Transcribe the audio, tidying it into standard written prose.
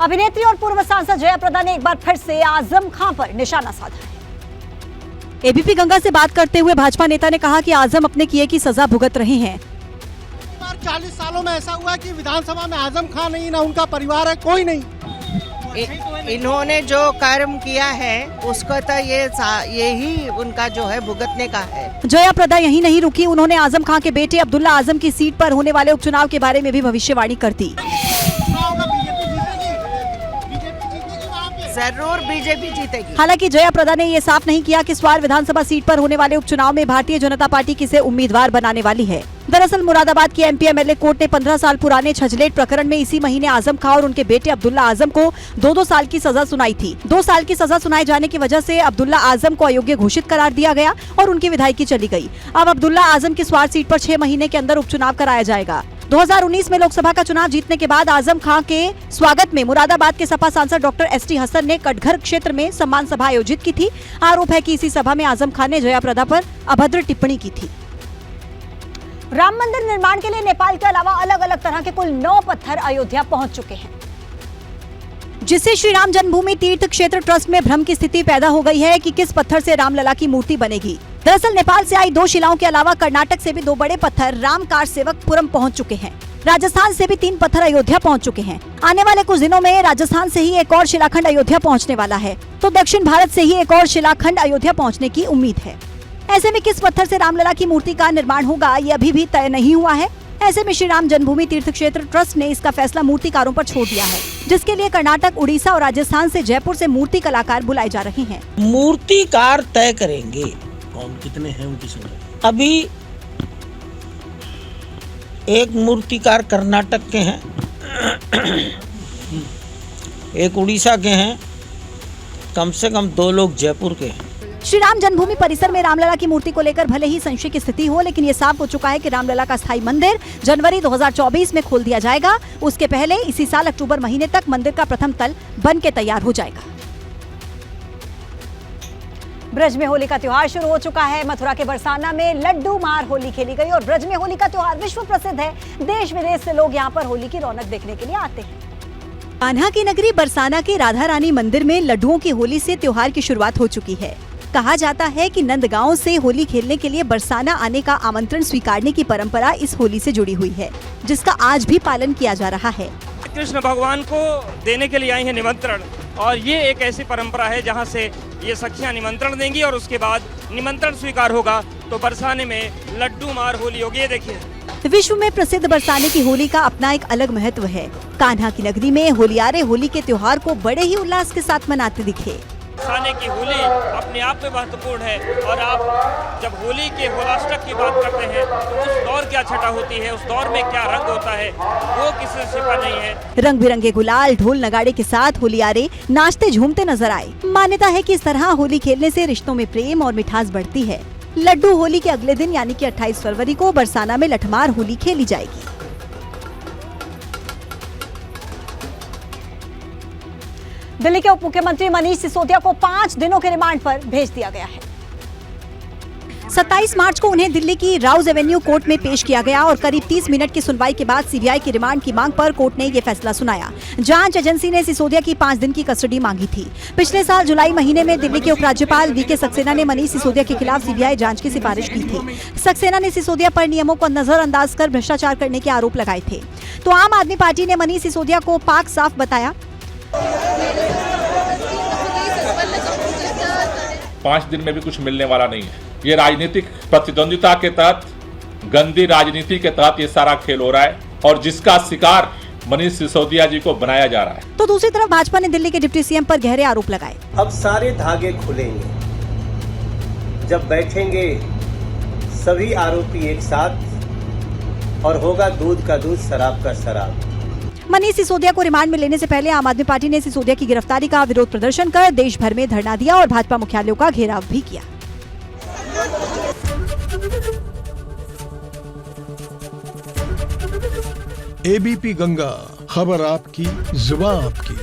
अभिनेत्री और पूर्व सांसद जया प्रदा ने एक बार फिर से आजम खान पर निशाना साधा है। एबीपी गंगा से बात करते हुए भाजपा नेता ने कहा कि आजम अपने किए की सजा भुगत रहे हैं। 40 सालों में ऐसा हुआ कि विधानसभा में आजम खान नहीं, ना उनका परिवार है, कोई नहीं। इन्होंने जो कर्म किया है उसका तो यही उनका जो है भुगतने का है। जया प्रदा यहीं नहीं रुकी, उन्होंने आजम खान के बेटे अब्दुल्ला आजम की सीट पर होने वाले उपचुनाव के बारे में भी भविष्यवाणी कर दी। जरूर बीजेपी जीतेगी। हालांकि जया प्रदा ने ये साफ नहीं किया कि इस बार विधानसभा सीट पर होने वाले उपचुनाव में भारतीय जनता पार्टी किसे उम्मीदवार बनाने वाली है। दरअसल मुरादाबाद की एमपी एमएलए कोर्ट ने 15 साल पुराने छजलेट प्रकरण में इसी महीने आजम खान और उनके बेटे अब्दुल्ला आजम को 2-2 साल की सजा सुनाई थी। 2 साल की सजा सुनाए जाने की वजह से अब्दुल्ला आजम को अयोग्य घोषित करार दिया गया और उनकी विधायकी चली गई। अब अब्दुल्ला आजम की स्वार सीट पर 6 महीने के अंदर उपचुनाव कराया जाएगा। 2019 में लोकसभा का चुनाव जीतने के बाद आजम खान के स्वागत में मुरादाबाद के सपा सांसद डॉक्टर एसटी हसन ने कटघर क्षेत्र में सम्मान सभा आयोजित की थी। आरोप है कि इसी सभा में आजम खान ने जया प्रदा पर अभद्र टिप्पणी की थी। राम मंदिर निर्माण के लिए नेपाल के अलावा अलग अलग तरह के कुल 9 पत्थर अयोध्या पहुंच चुके हैं, जिससे श्री राम जन्मभूमि तीर्थ क्षेत्र ट्रस्ट में भ्रम की स्थिति पैदा हो गई है कि किस पत्थर से रामलला की मूर्ति बनेगी। दरअसल नेपाल से आई 2 शिलाओं के अलावा कर्नाटक से भी 2 बड़े पत्थर राम कार सेवकपुरम पहुंच चुके हैं। राजस्थान से भी 3 पत्थर अयोध्या पहुंच चुके हैं। आने वाले कुछ दिनों में राजस्थान से ही एक और शिलाखंड अयोध्या पहुंचने वाला है, तो दक्षिण भारत से ही एक और शिलाखंड अयोध्या पहुंचने की उम्मीद है। ऐसे में किस पत्थर से रामलला की मूर्ति का निर्माण होगा, ये अभी भी तय नहीं हुआ है। ऐसे में श्री राम जन्मभूमि तीर्थ क्षेत्र ट्रस्ट ने इसका फैसला मूर्तिकारों पर छोड़ दिया है, जिसके लिए कर्नाटक, उड़ीसा और राजस्थान से जयपुर से मूर्ति कलाकार बुलाए जा रहे हैं। मूर्तिकार तय करेंगे कौन कितने हैं उनकी संख्या। अभी एक मूर्तिकार कर्नाटक के हैं, एक उड़ीसा के हैं, कम से कम 2 लोग जयपुर के हैं। श्री राम जन्मभूमि परिसर में रामलला की मूर्ति को लेकर भले ही संशय की स्थिति हो, लेकिन ये साफ हो चुका है कि रामलला का स्थायी मंदिर जनवरी 2024 में खोल दिया जाएगा। उसके पहले इसी साल अक्टूबर महीने तक मंदिर का प्रथम तल बन के तैयार हो जाएगा। ब्रज में होली का त्योहार शुरू हो चुका है। मथुरा के बरसाना में लड्डू मार होली खेली गई और ब्रज में होली का त्योहार विश्व प्रसिद्ध है। देश विदेश से लोग यहाँ पर होली की रौनक देखने के लिए आते हैं। कान्हा की नगरी बरसाना के राधा रानी मंदिर में लड्डुओं की होली से त्योहार की शुरुआत हो चुकी है। कहा जाता है कि नंदगांव से होली खेलने के लिए बरसाना आने का आमंत्रण स्वीकारने की परंपरा इस होली से जुड़ी हुई है, जिसका आज भी पालन किया जा रहा है। कृष्ण भगवान को देने के लिए आई है निमंत्रण, और ये एक ऐसी परंपरा है जहां से ये सखियां निमंत्रण देंगी और उसके बाद निमंत्रण स्वीकार होगा तो बरसाने में लड्डू मार होली होगी। ये देखिए, विश्व में प्रसिद्ध बरसाने की होली का अपना एक अलग महत्व है। कान्हा की नगरी में होलियारे होली के त्योहार को बड़े ही उल्लास के साथ मनाते दिखे। बरसाने की होली अपने आप में महत्वपूर्ण है, और आप जब होली के होलाष्टक की बात करते हैं तो उस दौर क्या छटा होती है, उस दौर में क्या रंग होता है, वो किसी से छिपा नहीं है। रंग बिरंगे गुलाल, ढोल नगाड़े के साथ होलियारे नाचते झूमते नजर आए। मान्यता है कि इस तरह होली खेलने से रिश्तों में प्रेम और मिठास बढ़ती है। लड्डू होली के अगले दिन यानी कि 28 फरवरी को बरसाना में लठमार होली खेली जाएगी। दिल्ली के उप मुख्यमंत्री मनीष सिसोदिया को 5 दिनों के रिमांड पर भेज दिया गया है। 27 मार्च को उन्हें दिल्ली की राउज एवेन्यू कोर्ट में पेश किया गया और करीब 30 मिनट की सुनवाई के बाद सीबीआई की रिमांड की मांग पर कोर्ट ने ये फैसला सुनाया। जांच एजेंसी ने सिसोदिया की 5 दिन की कस्टडी मांगी थी। पिछले साल जुलाई महीने में दिल्ली के उपराज्यपाल वीके सक्सेना ने मनीष सिसोदिया के खिलाफ सीबीआई जांच की सिफारिश की थी। सक्सेना ने सिसोदिया पर नियमों को नजरअंदाज कर भ्रष्टाचार करने के आरोप लगाए थे। तो आम आदमी पार्टी ने मनीष सिसोदिया को पाक साफ बताया। 5 दिन में भी कुछ मिलने वाला नहीं है। ये राजनीतिक प्रतिद्वंदिता के तहत, गंदी राजनीति के तहत ये सारा खेल हो रहा है, और जिसका शिकार मनीष सिसोदिया जी को बनाया जा रहा है। तो दूसरी तरफ भाजपा ने दिल्ली के डिप्टी सीएम पर गहरे आरोप लगाए। अब सारे धागे खुलेंगे जब बैठेंगे सभी आरोपी एक साथ, और होगा दूध का दूध, शराब का शराब। मनीष सिसोदिया को रिमांड में लेने से पहले आम आदमी पार्टी ने सिसोदिया की गिरफ्तारी का विरोध प्रदर्शन कर देश भर में धरना दिया और भाजपा मुख्यालयों का घेराव भी किया। एबीपी गंगा, खबर आपकी, जुबान आपकी।